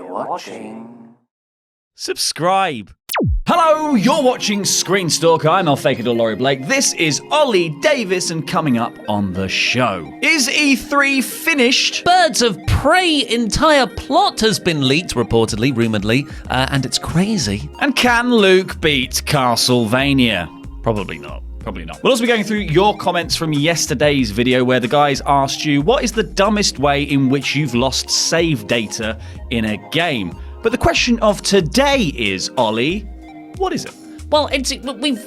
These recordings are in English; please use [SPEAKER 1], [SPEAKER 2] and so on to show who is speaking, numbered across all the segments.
[SPEAKER 1] You're watching.
[SPEAKER 2] Subscribe. Hello, you're watching ScreenStalker. I'm Alfakador Laurie Blake. This is Ollie Davis, and coming up on the show. Is E3 finished?
[SPEAKER 3] Birds of Prey entire plot has been leaked, reportedly, rumouredly, and it's crazy.
[SPEAKER 2] And can Luke beat Castlevania? Probably not. We'll also be going through your comments from yesterday's video where the guys asked you, what is the dumbest way in which you've lost save data in a game? But the question of today is, Ollie, what is it?
[SPEAKER 3] Well,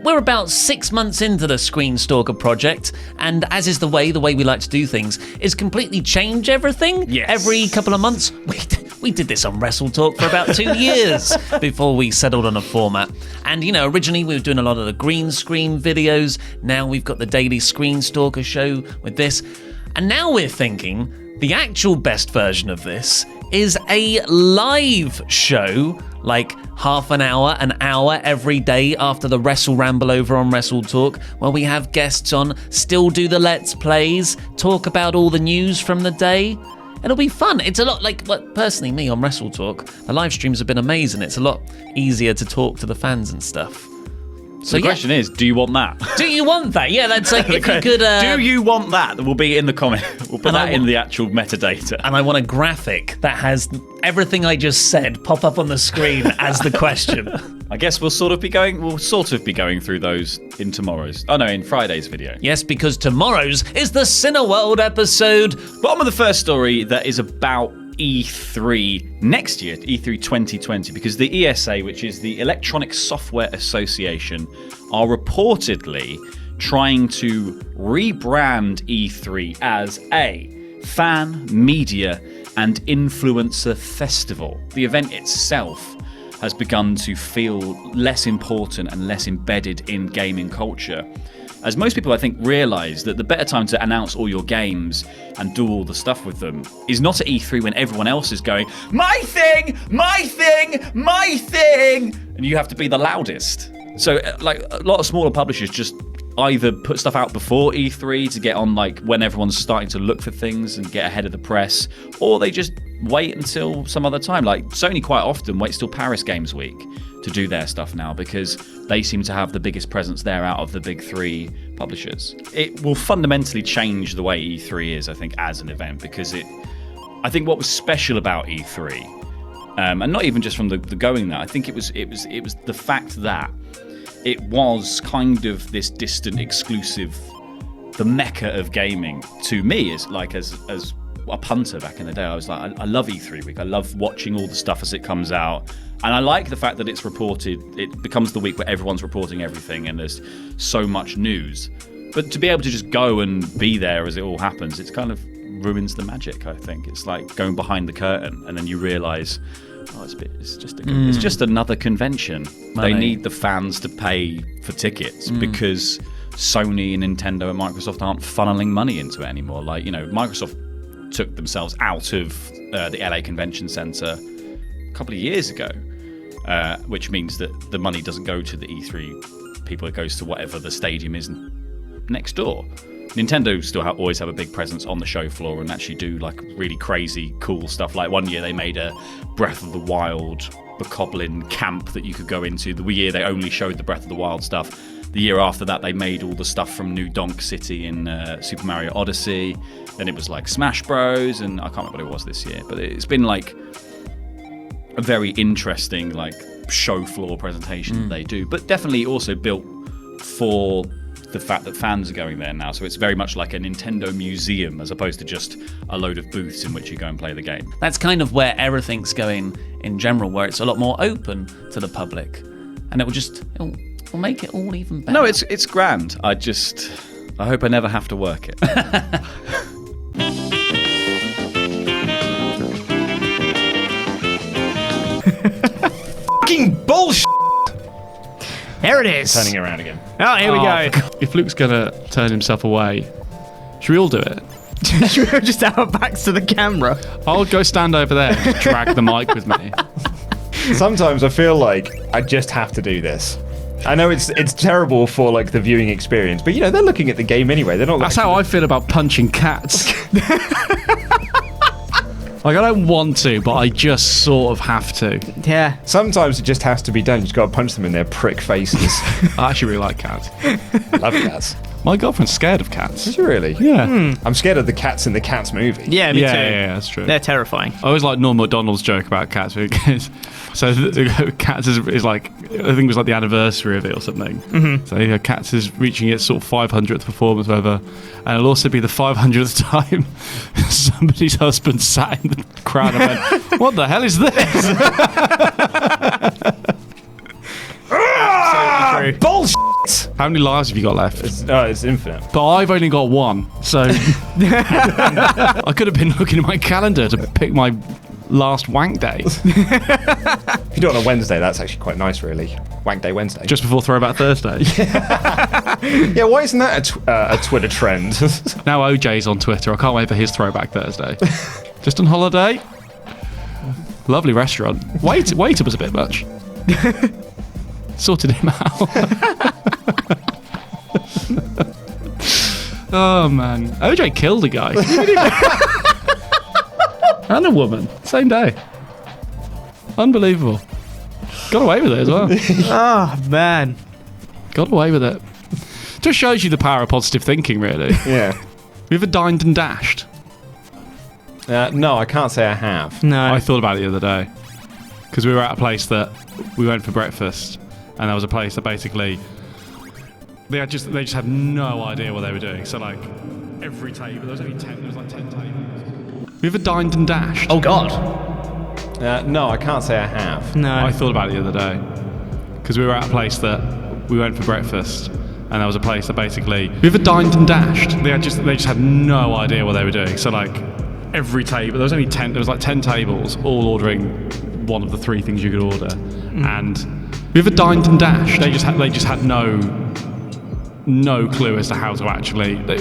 [SPEAKER 3] we're about 6 months into the ScreenStalker project, and as is the way we like to do things, is completely change everything.
[SPEAKER 2] Yes.
[SPEAKER 3] Every couple of months. We did this on Wrestle Talk for about 2 years before we settled on a format. And, originally we were doing a lot of the green screen videos. Now we've got the daily ScreenStalker show with this. And now we're thinking the actual best version of this is a live show, like half an hour every day after the Wrestle Ramble over on Wrestle Talk, where we have guests on, still do the Let's Plays, talk about all the news from the day. It'll be fun. It's a lot like, personally, me on Wrestle Talk, the live streams have been amazing. It's a lot easier to talk to the fans and stuff.
[SPEAKER 2] So the question is, do you want that?
[SPEAKER 3] Do you want that? Yeah, that's like, if you could...
[SPEAKER 2] do you want that? That will be in the comment. We'll put that in the actual metadata.
[SPEAKER 3] And I want a graphic that has everything I just said pop up on the screen as the question.
[SPEAKER 2] I guess we'll sort of be going through those in in Friday's video.
[SPEAKER 3] Yes, because tomorrow's is the Cineworld episode.
[SPEAKER 2] But on with the first story that is about E3 next year, E3 2020, because the ESA, which is the Electronic Software Association, are reportedly trying to rebrand E3 as a fan, media, and influencer festival. The event itself has begun to feel less important and less embedded in gaming culture, as most people, I think, realise that the better time to announce all your games and do all the stuff with them is not at E3 when everyone else is going, my thing, my thing, my thing, and you have to be the loudest. So, like, a lot of smaller publishers just either put stuff out before E3 to get on, like, when everyone's starting to look for things and get ahead of the press, or they just wait until some other time. Like, Sony quite often waits till Paris Games Week to do their stuff now because they seem to have the biggest presence there out of the big three publishers. It will fundamentally change the way E3 is, I think, as an event, because I think what was special about E3, and not even just from the going there, I think it was the fact that it was kind of this distant, exclusive, the mecca of gaming to me. As a punter back in the day, I was like, I love E3 week. I love watching all the stuff as it comes out. And I like the fact that it's reported, it becomes the week where everyone's reporting everything and there's so much news. But to be able to just go and be there as it all happens, it kind of ruins the magic, I think. It's like going behind the curtain and then you realise, it's just another convention.
[SPEAKER 3] Money.
[SPEAKER 2] They need the fans to pay for tickets because Sony and Nintendo and Microsoft aren't funneling money into it anymore. Like, Microsoft took themselves out of the LA Convention Center a couple of years ago, which means that the money doesn't go to the E3 people, it goes to whatever the stadium is next door. Nintendo still always have a big presence on the show floor and actually do like really crazy cool stuff. Like one year they made a Breath of the Wild Bokoblin camp that you could go into. The year they only showed the Breath of the Wild stuff. The year after that they made all the stuff from New Donk City in Super Mario Odyssey. Then it was like Smash Bros, and I can't remember what it was this year, but it's been like a very interesting like show floor presentation that they do, but definitely also built for the fact that fans are going there now. So it's very much like a Nintendo museum as opposed to just a load of booths in which you go and play the game.
[SPEAKER 3] That's kind of where everything's going in general, where it's a lot more open to the public, and it'll make it all even better.
[SPEAKER 2] No, it's grand. I hope I never have to work it.
[SPEAKER 4] Fucking bullshit!
[SPEAKER 5] There it is.
[SPEAKER 4] Turning it around again.
[SPEAKER 5] Oh, here we go.
[SPEAKER 6] If Luke's gonna turn himself away, should we all do it?
[SPEAKER 5] Should we just have our backs to the camera?
[SPEAKER 6] I'll go stand over there and just drag the mic with me.
[SPEAKER 4] Sometimes I feel like I just have to do this. I know it's terrible for like the viewing experience, but they're looking at the game anyway. They're not.
[SPEAKER 6] That's how I feel about punching cats. Like, I don't want to, but I just sort of have to.
[SPEAKER 5] Yeah.
[SPEAKER 4] Sometimes it just has to be done. You just got to punch them in their prick faces.
[SPEAKER 6] I actually really like cats.
[SPEAKER 4] Love cats.
[SPEAKER 6] My girlfriend's scared of cats.
[SPEAKER 4] Is she really?
[SPEAKER 6] Yeah.
[SPEAKER 4] I'm scared of the cats in the Cats movie.
[SPEAKER 5] Yeah, me too.
[SPEAKER 6] Yeah, that's true.
[SPEAKER 5] They're terrifying.
[SPEAKER 6] I always like Norm Macdonald's joke about cats because Cats is like, I think it was like the anniversary of it or something. Mm-hmm. So Cats is reaching its sort of 500th performance, whatever, and it'll also be the 500th time somebody's husband sat in the crowd and went, "What the hell is this?"
[SPEAKER 5] Absolutely true.
[SPEAKER 4] Bullshit!
[SPEAKER 6] How many lives have you got left?
[SPEAKER 4] It's infinite.
[SPEAKER 6] But I've only got one, so I could have been looking at my calendar to pick my last wank day.
[SPEAKER 4] If you do it on a Wednesday, that's actually quite nice, really. Wank Day Wednesday.
[SPEAKER 6] Just before Throwback Thursday.
[SPEAKER 4] Yeah, why isn't that a Twitter trend?
[SPEAKER 6] Now OJ's on Twitter. I can't wait for his Throwback Thursday. Just on holiday. Lovely restaurant. Waiter was a bit much. Sorted him out. Oh man, OJ killed a guy. And a woman, same day. Unbelievable. Got away with it as well.
[SPEAKER 5] Oh, man.
[SPEAKER 6] Got away with it. Just shows you the power of positive thinking, really.
[SPEAKER 4] Yeah.
[SPEAKER 6] Have you ever dined and dashed?
[SPEAKER 4] No, I can't say I have.
[SPEAKER 5] No.
[SPEAKER 6] I thought about it the other day because we were at a place that we went for breakfast, and there was a place that basically they just had no idea what they were doing. So like every table, there was like 10 tables. Have you ever dined and dashed?
[SPEAKER 5] Oh, God.
[SPEAKER 4] No, I can't say I have.
[SPEAKER 5] No.
[SPEAKER 6] I thought about it the other day because we were at a place that we went for breakfast, and there was a place that basically have you ever dined and dashed? They just had no idea what they were doing. So like every table, there was only 10. There was like 10 tables, all ordering one of the three things you could order. And have you ever dined and dashed? They just had no clue as to how to actually. Like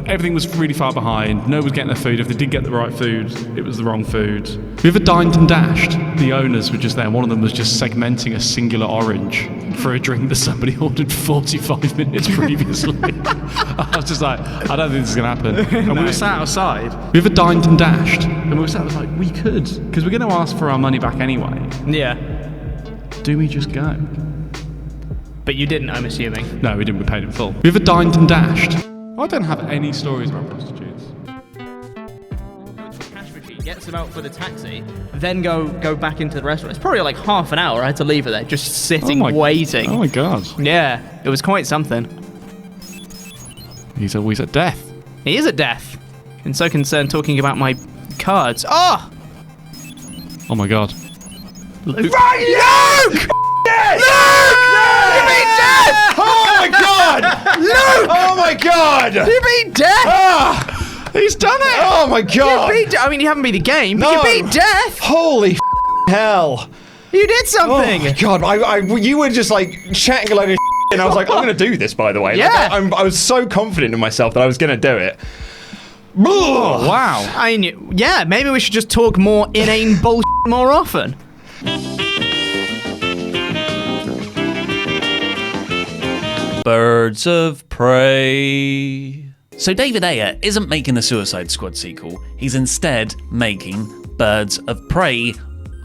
[SPEAKER 6] everything was really far behind. No one was getting their food. If they did get the right food, it was the wrong food. Have you ever dined and dashed? The owners were just there. One of them was just segmenting a singular orange for a drink that somebody ordered 45 minutes previously. I was just like, I don't think this is going to happen. And we were sat outside. Have you ever dined and dashed? And we were sat, I was like, we could, because we're going to ask for our money back anyway.
[SPEAKER 5] Yeah.
[SPEAKER 6] Do we just go?
[SPEAKER 5] But you didn't, I'm assuming.
[SPEAKER 6] No, we didn't. We paid in full. Have you ever dined and dashed? I don't have any stories about prostitutes.
[SPEAKER 5] Cash machine, gets them out for the taxi, then go back into the restaurant. It's probably like half an hour. I had to leave her there, just sitting, waiting.
[SPEAKER 6] Oh my god.
[SPEAKER 5] Yeah, it was quite something.
[SPEAKER 6] He's always at death.
[SPEAKER 5] He is at death. And so concerned talking about my cards. Oh!
[SPEAKER 6] Oh my god.
[SPEAKER 5] Luke!
[SPEAKER 4] Luke! Luke! You beat death! Oh my god! Luke! Oh my god!
[SPEAKER 5] You beat death!
[SPEAKER 4] Ah!
[SPEAKER 6] He's done it!
[SPEAKER 4] Oh my god!
[SPEAKER 5] You beat I mean, you haven't beat the game, but
[SPEAKER 4] No.
[SPEAKER 5] you beat death!
[SPEAKER 4] Holy hell!
[SPEAKER 5] You did something!
[SPEAKER 4] Oh my god! You were just like chatting a load of and I was like, I'm gonna do this. By the way,
[SPEAKER 5] Yeah.
[SPEAKER 4] Like, I was so confident in myself that I was gonna do it.
[SPEAKER 6] Oh, wow.
[SPEAKER 5] I knew. Yeah, maybe we should just talk more inane bullshit more often.
[SPEAKER 3] Birds of Prey. So David Ayer isn't making the Suicide Squad sequel. He's instead making Birds of Prey.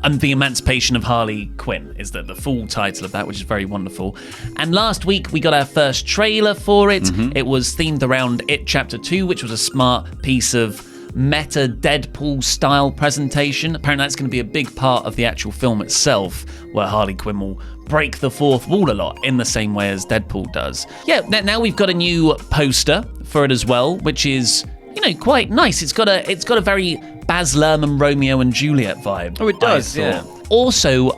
[SPEAKER 3] And the Emancipation of Harley Quinn is the full title of that, which is very wonderful. And last week we got our first trailer for it. It was themed around It Chapter 2, which was a smart piece of meta Deadpool style presentation. Apparently that's going to be a big part of the actual film itself, where Harley Quinn will break the fourth wall a lot in the same way as Deadpool does. Yeah, now we've got a new poster for it as well, which is, you know, quite nice. It's got a very Baz Luhrmann Romeo and Juliet vibe.
[SPEAKER 2] Oh, it does,
[SPEAKER 3] I
[SPEAKER 2] yeah.
[SPEAKER 3] thought. Also,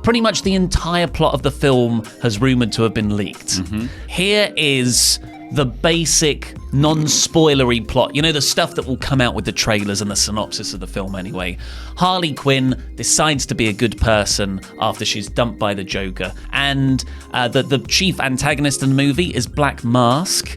[SPEAKER 3] pretty much the entire plot of the film has rumored to have been leaked. Here is the basic non-spoilery plot. You know, the stuff that will come out with the trailers and the synopsis of the film anyway. Harley Quinn decides to be a good person after she's dumped by the Joker. And the chief antagonist in the movie is Black Mask,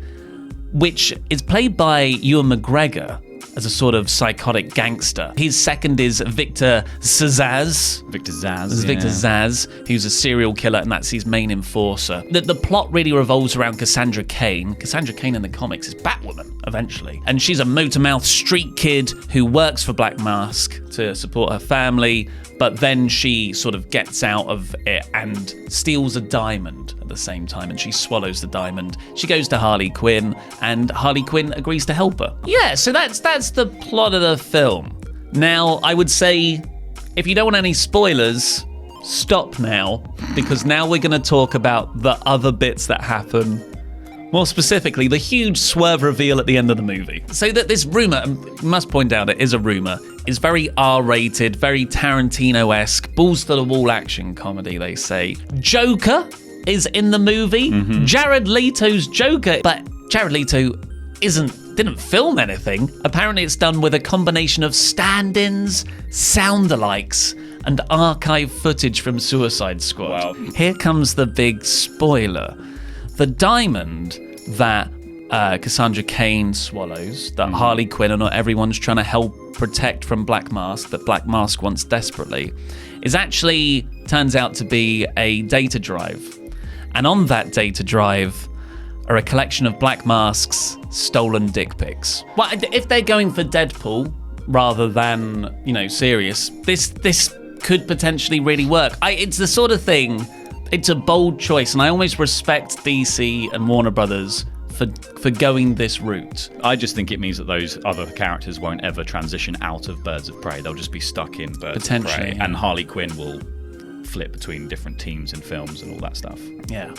[SPEAKER 3] which is played by Ewan McGregor. as a sort of psychotic gangster. His second is Victor Zsasz.
[SPEAKER 2] Victor Zsasz.
[SPEAKER 3] This is Victor Zsasz, who's a serial killer, and that's his main enforcer. The plot really revolves around Cassandra Cain. Cassandra Cain in the comics is Batwoman, eventually. And she's a motor-mouth street kid who works for Black Mask to support her family, but then she sort of gets out of it and steals a diamond at the same time, and she swallows the diamond. She goes to Harley Quinn, and Harley Quinn agrees to help her. Yeah, so that's the plot of the film. Now, I would say, if you don't want any spoilers, stop now, because now we're going to talk about the other bits that happen. More specifically, the huge swerve reveal at the end of the movie. So that this rumour, and must point out it is a rumour, is very R-rated, very Tarantino-esque, balls-to-the-wall action comedy, they say. Joker is in the movie. Mm-hmm. Jared Leto's Joker, but Jared Leto didn't film anything. Apparently it's done with a combination of stand-ins, sound-alikes, and archive footage from Suicide Squad.
[SPEAKER 2] Wow.
[SPEAKER 3] Here comes the big spoiler. The diamond that Cassandra Cain swallows, that Harley Quinn and everyone's trying to help protect from Black Mask, that Black Mask wants desperately, is actually turns out to be a data drive. And on that data drive are a collection of Black Mask's stolen dick pics. Well, if they're going for Deadpool rather than, serious, this could potentially really work. It's the sort of thing. It's a bold choice, and I always respect DC and Warner Brothers for going this route.
[SPEAKER 2] I just think it means that those other characters won't ever transition out of Birds of Prey. They'll just be stuck in Birds of Prey.
[SPEAKER 3] Yeah.
[SPEAKER 2] And Harley Quinn will flip between different teams and films and all that stuff.
[SPEAKER 3] Yeah.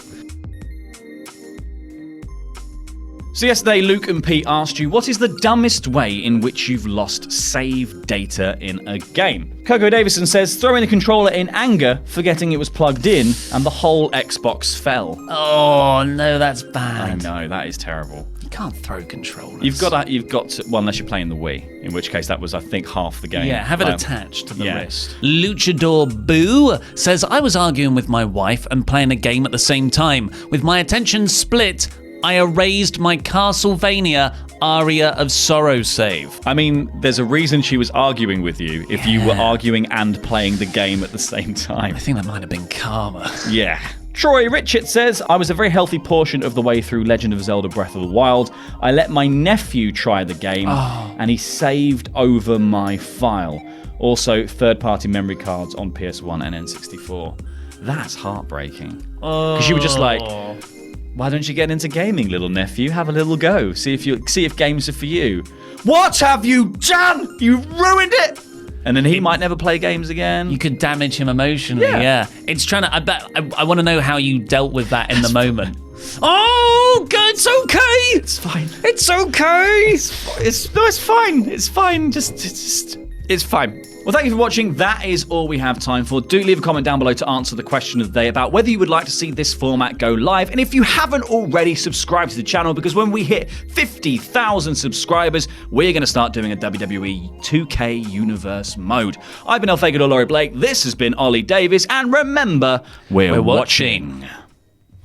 [SPEAKER 2] So yesterday, Luke and Pete asked you, what is the dumbest way in which you've lost save data in a game? Coco Davison says, throwing the controller in anger, forgetting it was plugged in, and the whole Xbox fell.
[SPEAKER 3] Oh, no, that's bad.
[SPEAKER 2] I know, that is terrible.
[SPEAKER 3] You can't throw controllers.
[SPEAKER 2] You've got to, well, unless you're playing the Wii, in which case that was, I think, half the game.
[SPEAKER 3] Yeah, have it attached to the wrist. Luchador Boo says, I was arguing with my wife and playing a game at the same time. With my attention split, I erased my Castlevania Aria of Sorrow save.
[SPEAKER 2] I mean, there's a reason she was arguing with you if you were arguing and playing the game at the same time.
[SPEAKER 3] I think that might have been karma.
[SPEAKER 2] Yeah. Troy Richard says, I was a very healthy portion of the way through Legend of Zelda Breath of the Wild. I let my nephew try the game, and he saved over my file. Also, third-party memory cards on PS1 and N64. That's heartbreaking. Because you were just like, why don't you get into gaming, little nephew? Have a little go. See if games are for you. What have you done? You ruined it! And then he might never play games again.
[SPEAKER 3] You could damage him emotionally, yeah. It's trying to, I want to know how you dealt with that in the moment. Oh, God, it's okay.
[SPEAKER 2] It's fine.
[SPEAKER 3] It's okay.
[SPEAKER 2] It's fine. It's fine. It's fine. Well, thank you for watching. That is all we have time for. Do leave a comment down below to answer the question of the day about whether you would like to see this format go live. And if you haven't already, subscribe to the channel, because when we hit 50,000 subscribers, we're going to start doing a WWE 2K Universe mode. I've been Elfagador Laurie Blake. This has been Ollie Davis. And remember, we're watching.